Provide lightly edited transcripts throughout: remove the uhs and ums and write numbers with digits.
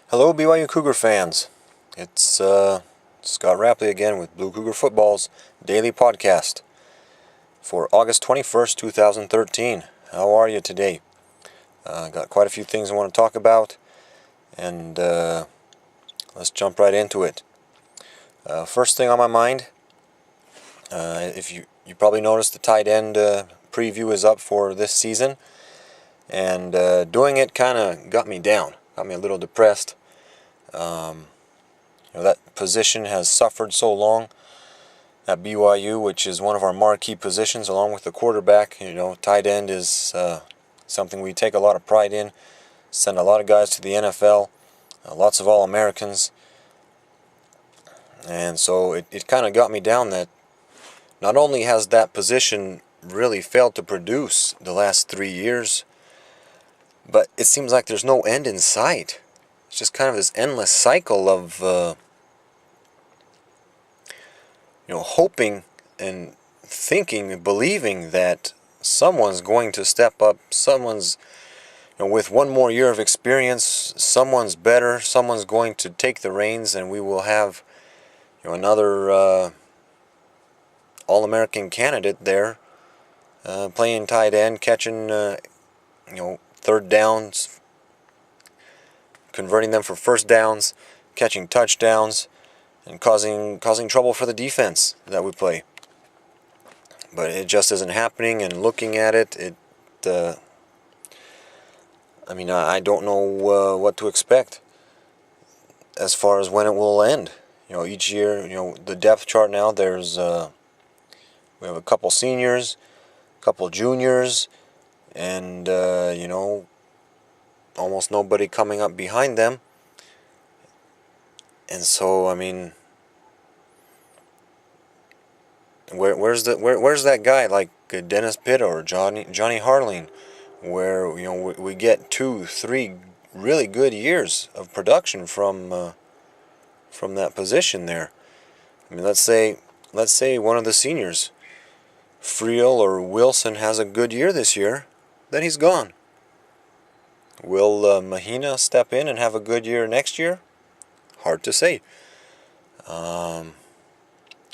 Hello BYU Cougar fans, it's Scott Rapley again with Blue Cougar Football's daily podcast for August 21st, 2013. How are you today? Got quite a few things I want to talk about, and let's jump right into it. First thing on my mind, if you probably noticed the tight end preview is up for this season, and doing it kind of got me down, got me a little depressed. That position has suffered so long at BYU, which is one of our marquee positions along with the quarterback. Tight end is something we take a lot of pride in, send a lot of guys to the NFL, lots of All-Americans, and so it kind of got me down that not only has that position really failed to produce the last 3 years, but it seems like there's no end in sight. It's just kind of this endless cycle of hoping and thinking and believing that someone's going to step up, someone's with one more year of experience, someone's better, someone's going to take the reins, and we will have another All-American candidate there playing tight end, catching third downs, converting them for first downs, catching touchdowns, and causing trouble for the defense that we play. But it just isn't happening, and looking at it, I don't know what to expect as far as when it will end. Each year, the depth chart now, there's we have a couple seniors, a couple juniors, and almost nobody coming up behind them. And so, where's that guy like Dennis Pitta or Johnny Harling, where we get 2-3 really good years of production from that position there. Let's say one of the seniors, Friel or Wilson, has a good year this year, then he's gone. Will Mahina step in and have a good year next year? Hard to say.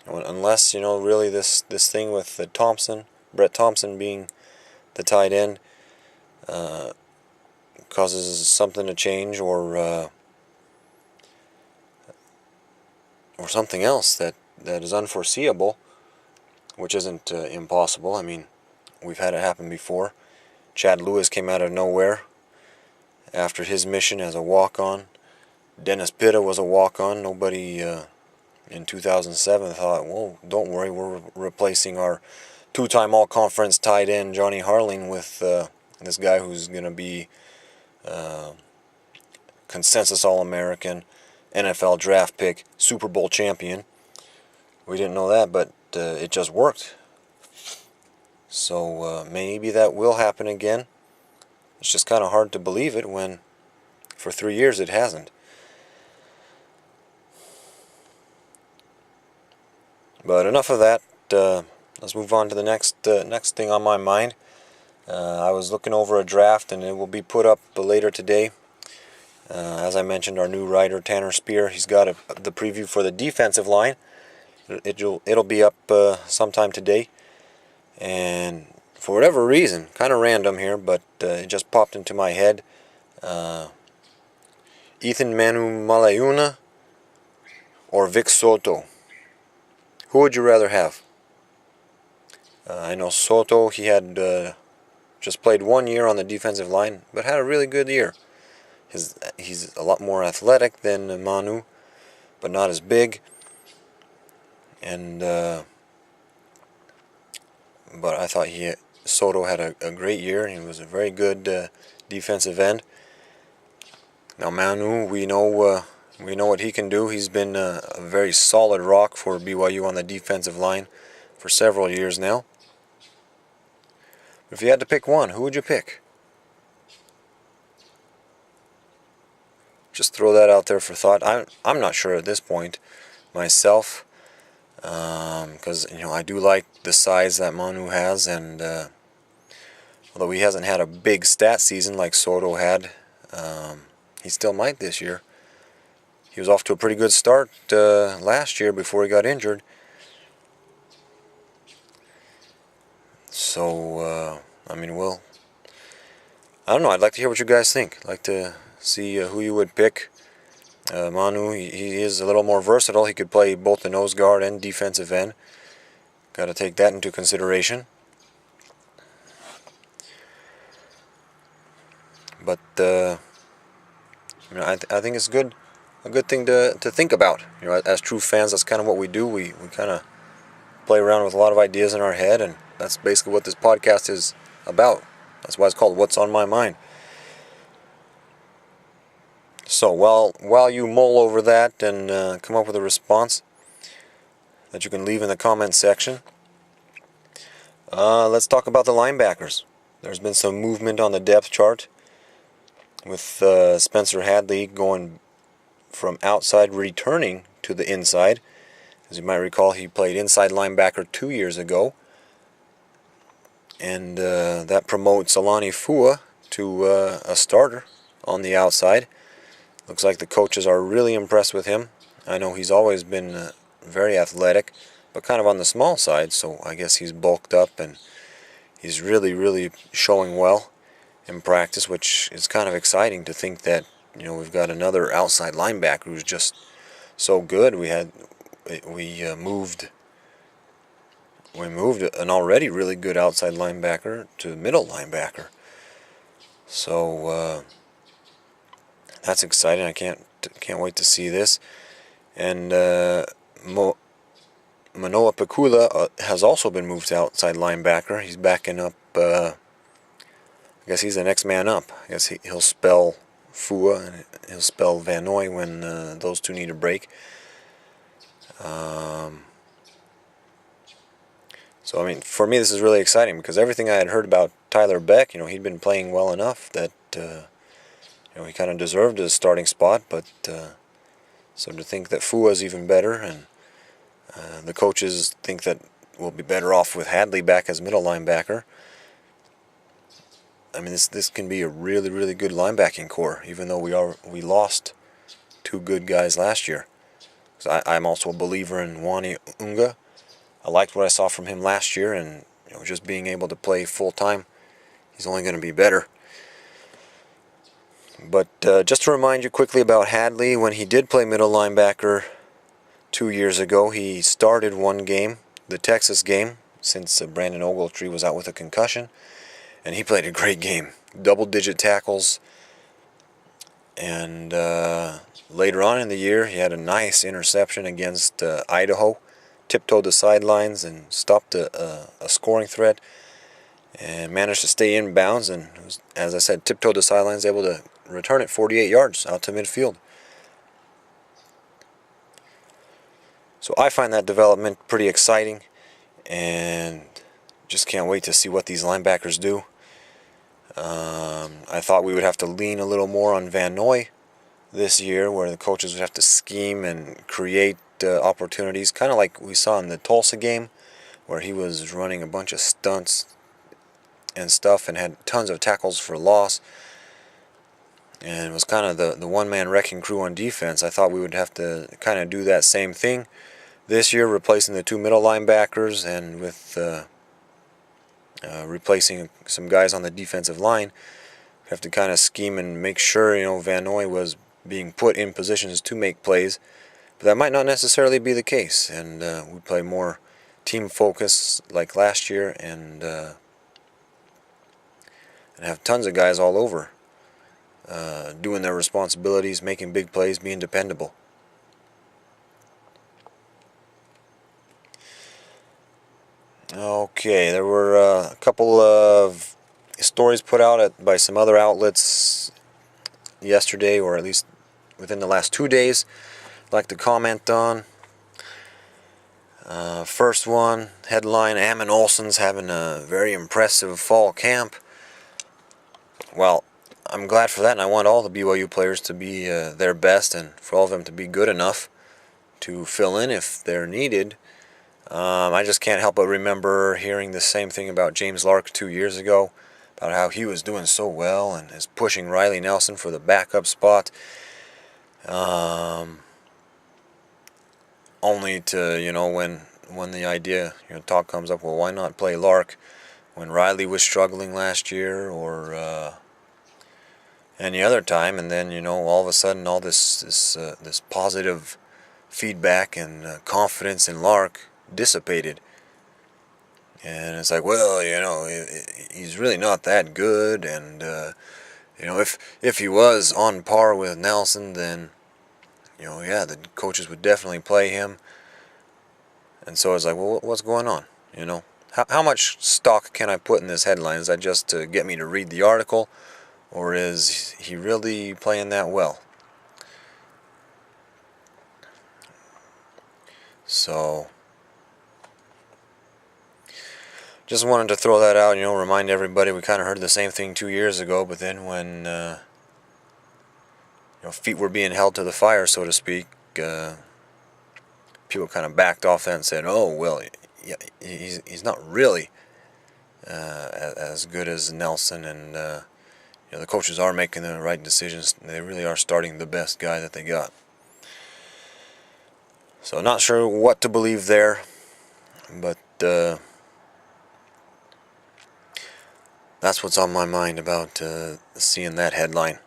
Unless really this thing with Brett Thompson being the tight end causes something to change, or something else that is unforeseeable, which isn't impossible. We've had it happen before. Chad Lewis came out of nowhere after his mission as a walk-on. Dennis Pitta was a walk-on. Nobody in 2007 thought, well, don't worry, we're replacing our two-time all-conference tight end Johnny Harling with this guy who's going to be consensus All-American, NFL draft pick, Super Bowl champion. We didn't know that, but it just worked. So maybe that will happen again. It's just kind of hard to believe it when for 3 years it hasn't. But enough of that. Let's move on to the next thing on my mind. I was looking over a draft, and it will be put up later today. As I mentioned, our new writer Tanner Spear, he's got the preview for the defensive line. It'll be up sometime today. And for whatever reason, kind of random here, but it just popped into my head. Ethan Manu Malayuna or Vic Soto? Who would you rather have? I know Soto, he had just played 1 year on the defensive line, but had a really good year. He's a lot more athletic than Manu, but not as big. And but I thought Soto had a great year. He was a very good defensive end. Now Manu, we know what he can do. He's been a very solid rock for BYU on the defensive line for several years now. If you had to pick one, who would you pick? Just throw that out there for thought. I'm not sure at this point myself, because I do like the size that Manu has, and although he hasn't had a big stat season like Soto had, he still might this year. he was off to a pretty good start last year before he got injured. So, I mean, I don't know. I'd like to hear what you guys think. I'd like to see who you would pick. Manu, he is a little more versatile. He could play both the nose guard and defensive end. Got to take that into consideration. But I think it's a good thing to think about. As true fans, that's kind of what we do. We kind of play around with a lot of ideas in our head, and that's basically what this podcast is about. That's why it's called What's on My Mind. So while you mull over that and come up with a response that you can leave in the comments section, let's talk about the linebackers. There's been some movement on the depth chart with Spencer Hadley going from outside returning to the inside. As you might recall, he played inside linebacker 2 years ago. And that promotes Alani Fua to a starter on the outside. Looks like the coaches are really impressed with him. I know he's always been very athletic, but kind of on the small side, so I guess he's bulked up and he's really, really showing well in practice, which is kind of exciting to think that, we've got another outside linebacker who's just so good. We moved an already really good outside linebacker to middle linebacker. So that's exciting. I can't wait to see this. And Manoa Pekula has also been moved to outside linebacker. He's backing up. I guess he's the next man up. I guess he'll spell Fua and he'll spell Van Noy when those two need a break. So, I mean, for me, this is really exciting because everything I had heard about Tyler Beck, he'd been playing well enough that, he kind of deserved a starting spot. But so to think that Fua is even better, and the coaches think that we'll be better off with Hadley back as middle linebacker. I mean, this can be a really, really good linebacking core, even though we lost two good guys last year. So I'm also a believer in Wani Unga. I liked what I saw from him last year, and just being able to play full time, he's only going to be better. But just to remind you quickly about Hadley, when he did play middle linebacker 2 years ago, he started one game, the Texas game, since Brandon Ogletree was out with a concussion, and he played a great game. Double-digit tackles, and later on in the year, he had a nice interception against Idaho. Tiptoed the sidelines and stopped a scoring threat and managed to stay in bounds, and as I said, tiptoed the sidelines, able to return it 48 yards out to midfield. So I find that development pretty exciting and just can't wait to see what these linebackers do. I thought we would have to lean a little more on Van Noy this year, where the coaches would have to scheme and create opportunities, kind of like we saw in the Tulsa game, where he was running a bunch of stunts and stuff and had tons of tackles for loss, and was kind of the one-man wrecking crew on defense. I thought we would have to kind of do that same thing this year, replacing the two middle linebackers and with replacing some guys on the defensive line. We have to kind of scheme and make sure Van Noy was being put in positions to make plays. But that might not necessarily be the case, and we play more team focus like last year, and have tons of guys all over doing their responsibilities, making big plays, being dependable. Okay, there were a couple of stories put out by some other outlets yesterday, or at least within the last 2 days, I'd like to comment on. First one, headline, Ammon Olsen's having a very impressive fall camp. Well, I'm glad for that, and I want all the BYU players to be their best, and for all of them to be good enough to fill in if they're needed. I just can't help but remember hearing the same thing about James Lark 2 years ago, about how he was doing so well and is pushing Riley Nelson for the backup spot. Only to, when the idea, talk comes up, well, why not play Lark when Riley was struggling last year, or any other time, and then, all of a sudden all this positive feedback and confidence in Lark dissipated. And it's like, well, he's really not that good, and if he was on par with Nelson, then the coaches would definitely play him. And so it's like, well, what's going on? How much stock can I put in this headline? Is that just to get me to read the article, or is he really playing that well? So just wanted to throw that out, remind everybody we kind of heard the same thing 2 years ago, but then when feet were being held to the fire, so to speak, people kind of backed off that and said, oh, well, yeah, he's not really as good as Nelson, and the coaches are making the right decisions. They really are starting the best guy that they got. So not sure what to believe there, but that's what's on my mind about seeing that headline.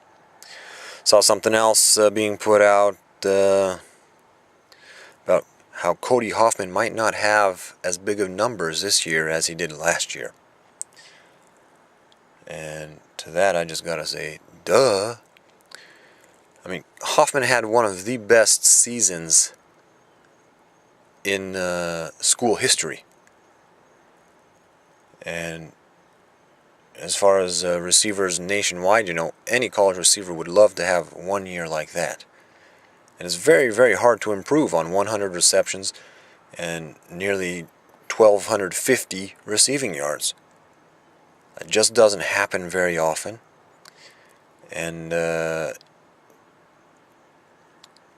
Saw something else being put out about how Cody Hoffman might not have as big of numbers this year as he did last year. And to that I just gotta say, duh. I mean, Hoffman had one of the best seasons in school history. And as far as receivers nationwide, any college receiver would love to have 1 year like that. And it's very, very hard to improve on 100 receptions and nearly 1,250 receiving yards. It just doesn't happen very often. And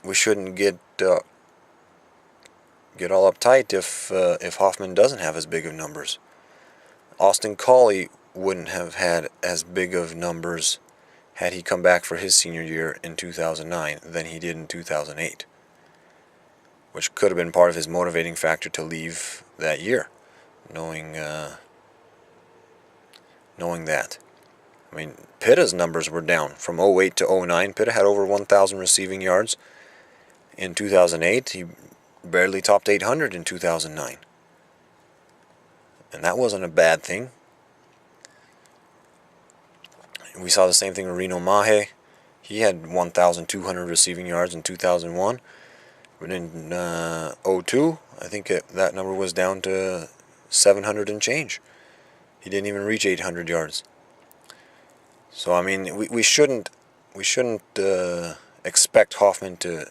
we shouldn't get all uptight if Hoffman doesn't have as big of numbers. Austin Collie wouldn't have had as big of numbers had he come back for his senior year in 2009 than he did in 2008, which could have been part of his motivating factor to leave that year, knowing that. I mean, Pitta's numbers were down from 08 to 09. Pitta had over 1,000 receiving yards in 2008. He barely topped 800 in 2009. And that wasn't a bad thing. We saw the same thing with Reno Mahe. He had 1,200 receiving yards in 2001. But in 02, I think that number was down to 700 and change. He didn't even reach 800 yards. So, I mean, we shouldn't expect Hoffman to,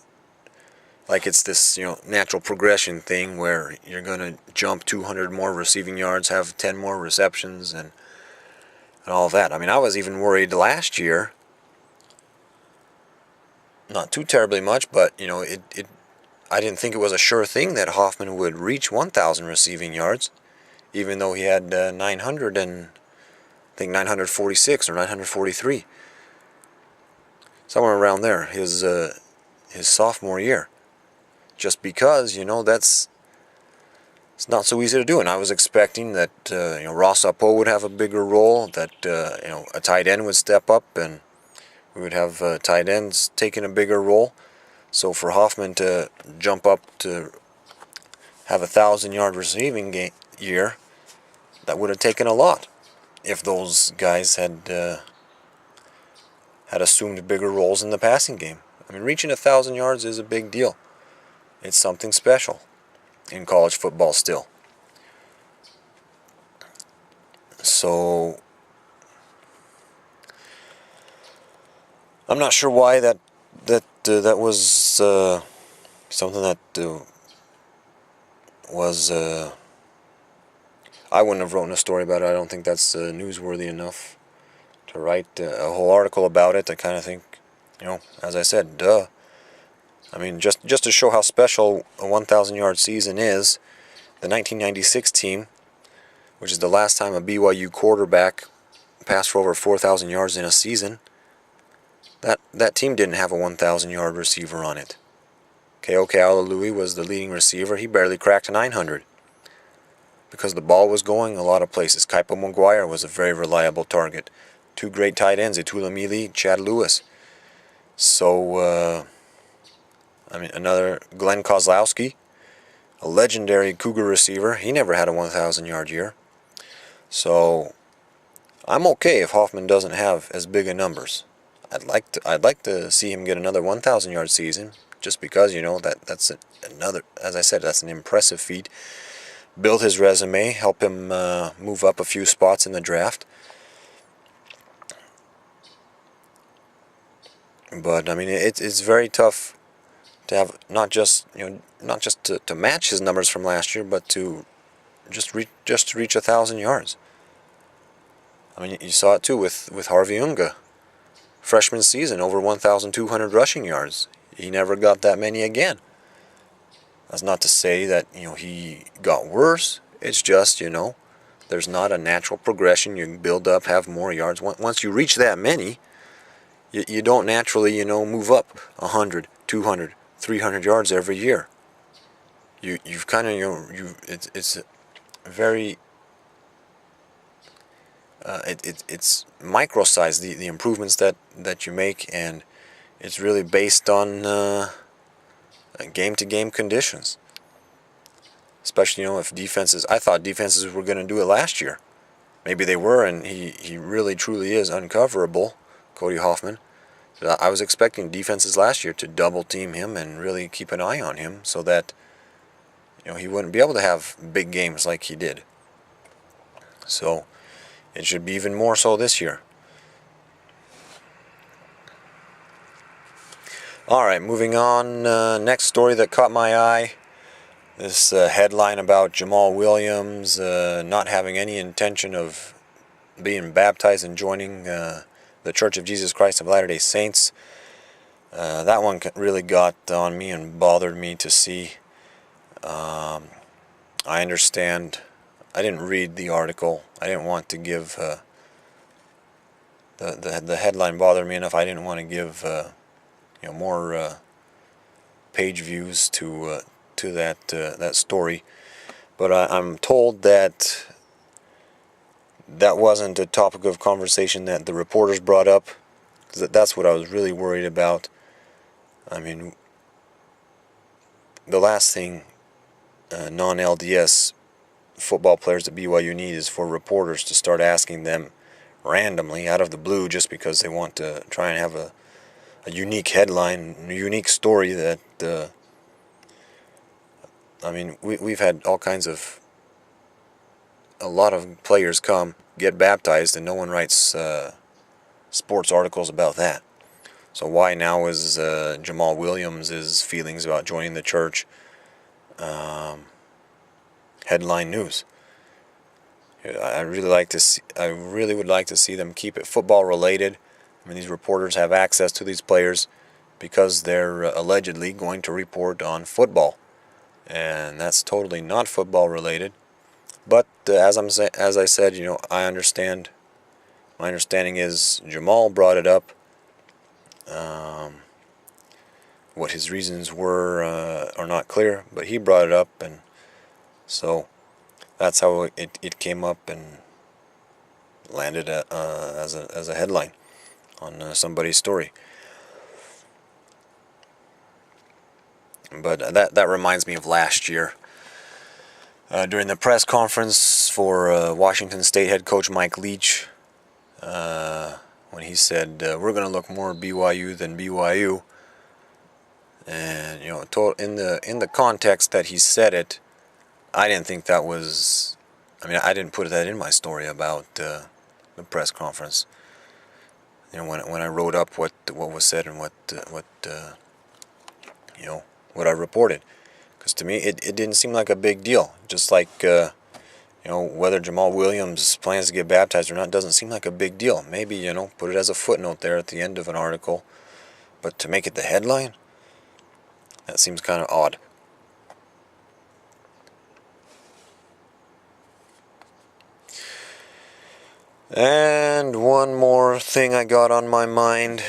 like it's this, natural progression thing where you're going to jump 200 more receiving yards, have 10 more receptions, and all that. I mean, I was even worried last year, not too terribly much, but, I didn't think it was a sure thing that Hoffman would reach 1,000 receiving yards, even though he had 900 and, I think, 946 or 943. Somewhere around there, his sophomore year. Just because, it's not so easy to do, and I was expecting that Ross Apo would have a bigger role, that a tight end would step up, and we would have tight ends taking a bigger role. So for Hoffman to jump up to have 1,000-yard receiving year, that would have taken a lot if those guys had assumed bigger roles in the passing game. I mean, reaching 1,000 yards is a big deal. It's something special in college football still. So I'm not sure why that was something that was I wouldn't have written a story about it. I don't think that's newsworthy enough to write a whole article about it. I kind of think, as I said, duh. I mean, just to show how special a 1,000-yard season is, the 1996 team, which is the last time a BYU quarterback passed for over 4,000 yards in a season, that team didn't have a 1,000-yard receiver on it. Keoke Alalui was the leading receiver. He barely cracked 900 because the ball was going a lot of places. Kaipo Maguire was a very reliable target. Two great tight ends, Itula Mili, Chad Lewis. So, another Glenn Kozlowski, a legendary Cougar receiver. He never had a 1,000-yard year. So, I'm okay if Hoffman doesn't have as big a numbers. I'd like to see him get another 1,000-yard season, just because that's another, as I said, that's an impressive feat. Build his resume, help him move up a few spots in the draft. But it's very tough to have not just to match his numbers from last year, but to just reach 1,000 yards. You saw it too with Harvey Unga. Freshman season, over 1,200 rushing yards. He never got that many again. That's not to say that he got worse. It's just there's not a natural progression. You build up, have more yards. Once you reach that many, you don't naturally move up 100, 200, 300 yards every year. You've kind of it's very it's micro-sized, the improvements that you make, and it's really based on game-to-game conditions. Especially if defenses, I thought defenses were going to do it last year. Maybe they were, and he really truly is uncoverable, Cody Hoffman. I was expecting defenses last year to double team him and really keep an eye on him so that he wouldn't be able to have big games like he did. So it should be even more so this year. Alright, moving on. Next story that caught my eye. This headline about Jamal Williams not having any intention of being baptized and joining the Church of Jesus Christ of Latter-day Saints. That one really got on me and bothered me to see. I understand. I didn't read the article. I didn't want to give the headline bothered me enough. I didn't want to give more page views to that story. But I'm told that wasn't a topic of conversation that the reporters brought up. That's what I was really worried about. The last thing non-LDS football players at BYU need is for reporters to start asking them randomly out of the blue just because they want to try and have a unique headline, a unique story that we've had all kinds of a lot of players come get baptized and no one writes sports articles about that. So why now is Jamal Williams' feelings about joining the church headline news? I really would like to see them keep it football related. These reporters have access to these players because they're allegedly going to report on football, and that's totally not football related. But as I said, I understand. My understanding is Jamal brought it up. What his reasons were are not clear, but he brought it up, and so that's how it came up and landed as a headline on somebody's story. But that reminds me of last year. During the press conference for Washington State head coach Mike Leach, when he said, we're going to look more BYU than BYU. And, in the context that he said it, I didn't think that was, I didn't put that in my story about the press conference. When I wrote up what was said and what I reported. Because to me, it didn't seem like a big deal. Just like, whether Jamal Williams plans to get baptized or not doesn't seem like a big deal. Maybe, put it as a footnote there at the end of an article. But to make it the headline, that seems kind of odd. And one more thing I got on my mind.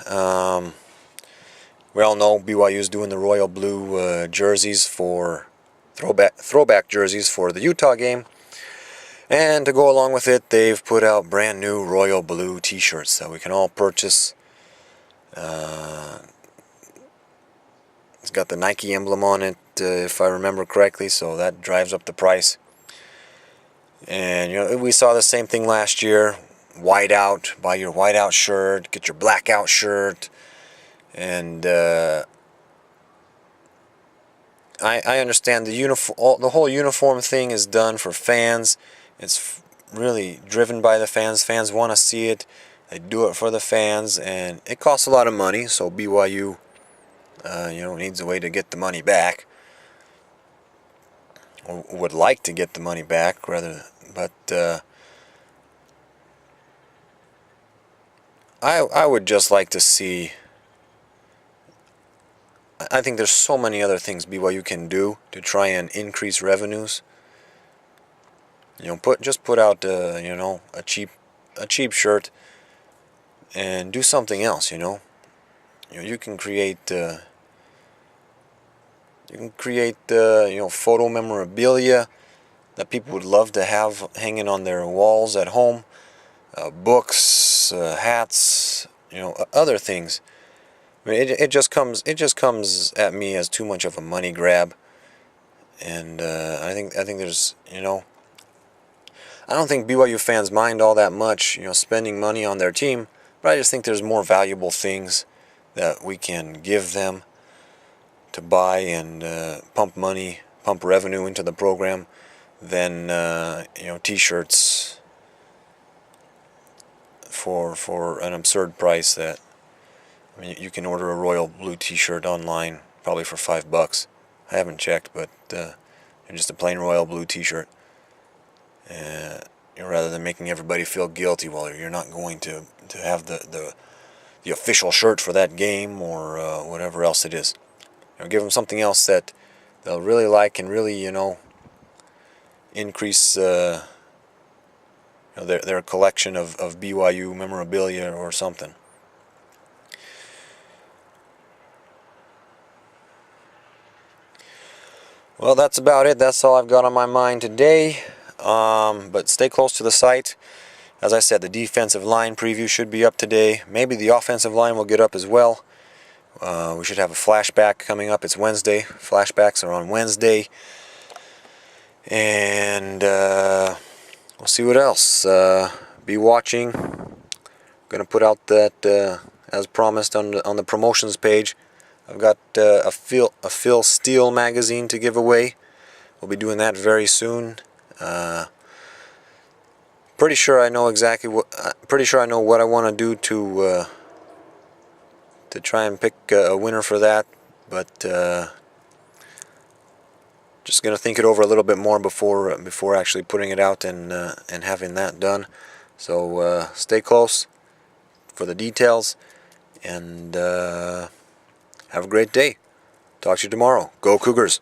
We all know BYU is doing the royal blue jerseys for throwback jerseys for the Utah game. And to go along with it, they've put out brand new royal blue t-shirts that we can all purchase. It's got the Nike emblem on it, if I remember correctly, so that drives up the price. And you know, we saw the same thing last year. Whiteout, buy your whiteout shirt, get your blackout shirt, and I understand the whole uniform thing is done for fans. It's really driven by the fans. Fans want to see it. They do it for the fans, and it costs a lot of money. So BYU, needs a way to get the money back, or would like to get the money back, rather. But I would just like to see. I think there's so many other things BYU can do to try and increase revenues. Put out a cheap shirt and do something else. You can create photo memorabilia that people would love to have hanging on their walls at home, books, hats, other things. I mean, it just comes at me as too much of a money grab, and I think there's I don't think BYU fans mind all that much spending money on their team, but I just think there's more valuable things that we can give them to buy and pump revenue into the program than t-shirts for an absurd price. That you can order a royal blue t-shirt online probably for $5. I haven't checked, but just a plain royal blue t-shirt. Rather than making everybody feel guilty while you're not going to have the official shirt for that game or whatever else it is. Give them something else that they'll really like and really increase their collection of BYU memorabilia or something. Well, that's about it. That's all I've got on my mind today. But stay close to the site. As I said, the defensive line preview should be up today. Maybe the offensive line will get up as well. We should have a flashback coming up. It's Wednesday. Flashbacks are on Wednesday. And we'll see what else. Be watching. Going to put out that, as promised, on the promotions page. I've got a Phil Steele magazine to give away. We'll be doing that very soon. Pretty sure I know what I want to do to try and pick a winner for that, but just gonna think it over a little bit more before actually putting it out and having that done. So stay close for the details, and have a great day. Talk to you tomorrow. Go Cougars!